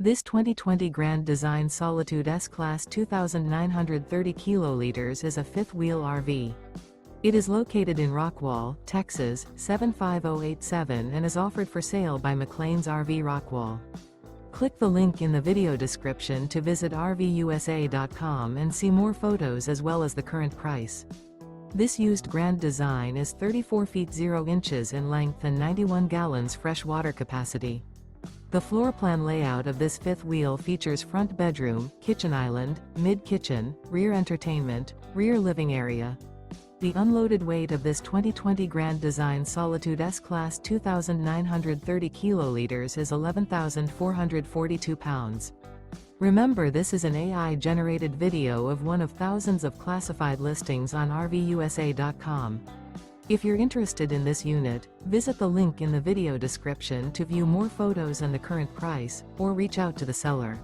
This 2020 Grand Design Solitude S-CLASS 2,930 kiloliters is a fifth-wheel RV. It is located in Rockwall, Texas, 75087 and is offered for sale by McClain's RV Rockwall. Click the link in the video description to visit RVUSA.com and see more photos as well as the current price. This used Grand Design is 34 feet 0 inches in length and 91 gallons fresh water capacity. The floor plan layout of this fifth wheel features front bedroom, kitchen island, mid-kitchen, rear entertainment, rear living area. The unloaded weight of this 2020 Grand Design Solitude S-CLASS 2,930 kiloliters is 11,442 pounds. Remember, this is an AI-generated video of one of thousands of classified listings on RVUSA.com. If you're interested in this unit, visit the link in the video description to view more photos and the current price, or reach out to the seller.